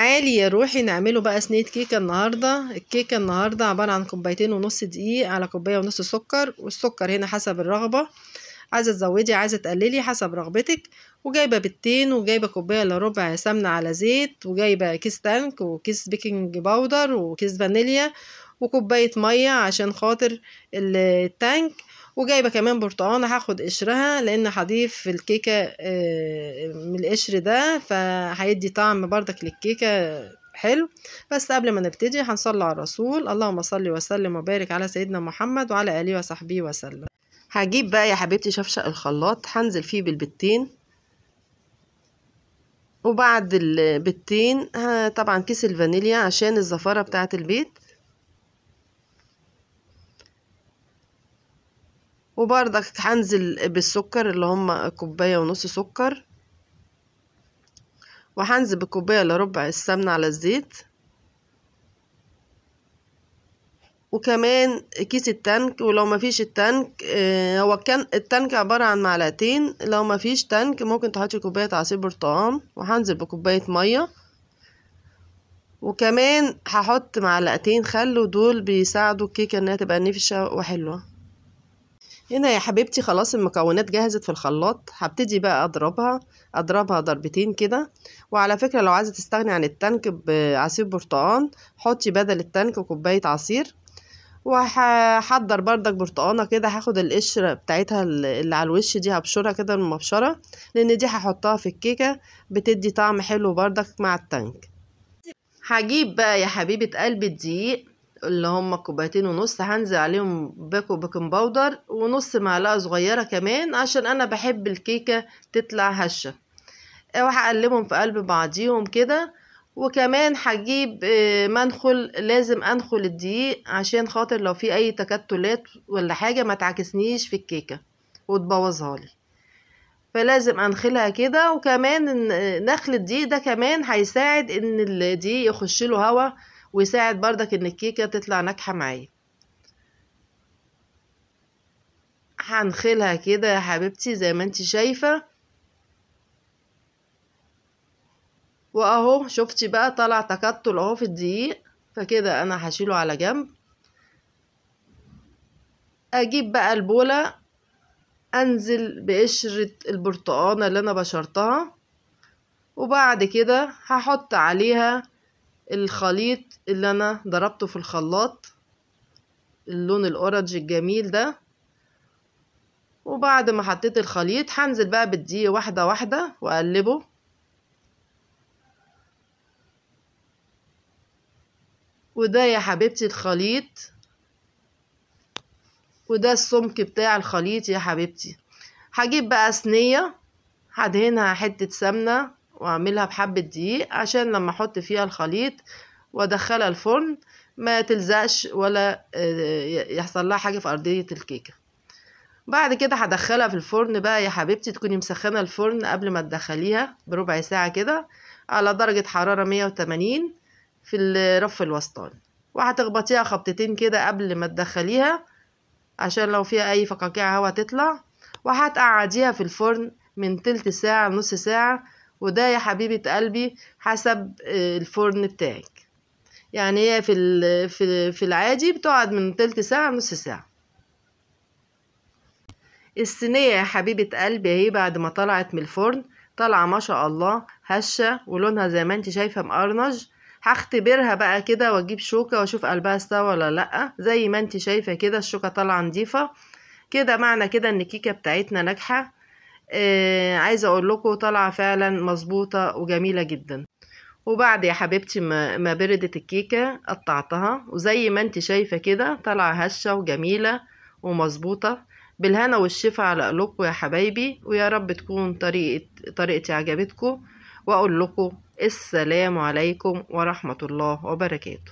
عالي يا روحي نعمله بقى صينيه كيكه النهارده. الكيكه النهارده عباره عن 2.5 كوباية دقيق على 1.5 كوباية سكر، والسكر هنا حسب الرغبه، عايزه تزودي عايزه تقللي حسب رغبتك. وجايبه بيضتين، وجايبه 1.25 كوباية سمنه على زيت، وجايبه كيس تانك وكيس بيكنج باودر وكيس فانيليا وكوبايه ميه عشان خاطر التانك. وجايبه كمان برتقانه هاخد قشرها لان هضيف في الكيكه من القشر ده، فهيدي طعم بردك للكيكه حلو. بس قبل ما نبتدي هنصلي على الرسول، اللهم صل وسلم وبارك على سيدنا محمد وعلى اله وصحبه وسلم. هجيب بقى يا حبيبتي شفشق الخلاط، هنزل فيه بالبيضتين، وبعد البيضتين طبعا كيس الفانيليا عشان الزفاره بتاعه البيض، وبرضك هنزل بالسكر اللي هم 1.5 كوباية سكر، وهنزل ب1.25 كوباية السمنة على الزيت، وكمان كيس التانك. ولو ما فيش التانك هو كان التانك عبارة عن 2 معلقة، لو ما فيش تانك ممكن تحطي كوباية عصير برتقال، وهنزل بكوباية مية، وكمان هحط 2 معلقة خل، ودول بيساعدوا الكيكة انها تبقى نفشة وحلوة. هنا يا حبيبتي خلاص المكونات جهزت في الخلاط، هبتدي بقى اضربها ضربتين كده. وعلى فكرة لو عايزة تستغني عن التانك بعصير برتقان، حطي بدل التانك كوباية عصير. وهحضر بردك برتقانة كده، هاخد القشرة بتاعتها اللي على الوش دي هبشرها كده بالمبشرة، لان دي هحطها في الكيكة بتدي طعم حلو بردك مع التانك. هجيب بقى يا حبيبة قلب الدقيق اللي هما 2.5 كوباية، هنزل عليهم بيكنج باودر ونص معلقة صغيرة كمان عشان انا بحب الكيكة تطلع هشة، وهقلبهم في قلب بعضيهم كده. وكمان هجيب منخل، لازم انخل الدقيق عشان خاطر لو في اي تكتلات ولا حاجة ما تعكسنيش في الكيكة وتبوظها لي، فلازم انخلها كده. وكمان نخل الدقيق ده كمان هيساعد ان الدقيق يخش له هوا، ويساعد بردك ان الكيكه تطلع ناجحه معايا. هنخلها كده يا حبيبتي زي ما انتي شايفه، واهو شفتي بقى طلع تكتل اهو في الدقيق، فكده انا هشيله على جنب. اجيب بقى البوله، انزل بقشره البرتقانه اللي انا بشرتها، وبعد كده هحط عليها الخليط اللي انا ضربته في الخلاط، اللون الاورنج الجميل ده. وبعد ما حطيت الخليط هنزل بقى بالدقيق واحدة واحدة واقلبه. وده يا حبيبتي الخليط، وده السمك بتاع الخليط يا حبيبتي. هجيب بقى صينية هدهنها حتة سمنة واعملها بحبة دقيق عشان لما احط فيها الخليط وادخلها الفرن ما تلزقش ولا يحصل لها حاجة في ارضية الكيكة. بعد كده هدخلها في الفرن بقى يا حبيبتي، تكوني مسخنة الفرن قبل ما تدخليها بربع ساعة كده على درجة حرارة 180 في الرف الوسطاني، وهتخبطيها خبطتين كده قبل ما تدخليها عشان لو فيها اي فقاقيع هوا تطلع. وهتقعديها في الفرن من تلت ساعة نص ساعة، وده يا حبيبة قلبي حسب الفرن بتاعك. يعني هي في العادي بتقعد من تلت ساعة نص ساعة. الصينية يا حبيبة قلبي اهي بعد ما طلعت من الفرن، طالعة ما شاء الله هشة ولونها زي ما انت شايفة مقرنج. هختبرها بقى كده واجيب شوكة واشوف قلبها استوى ولا لأ. زي ما انت شايفة كده الشوكة طالعة نضيفة كده، معنى كده ان الكيكة بتاعتنا ناجحة. عايزة اقول لكم طالعة فعلا مظبوطة وجميلة جدا. وبعد يا حبيبتي ما بردت الكيكة قطعتها، وزي ما انت شايفة كده طالعة هشة وجميلة ومظبوطة. بالهنا والشفا على قلوبكم يا حبايبي، ويا رب تكون طريقتي عجبتكم. واقول لكم السلام عليكم ورحمة الله وبركاته.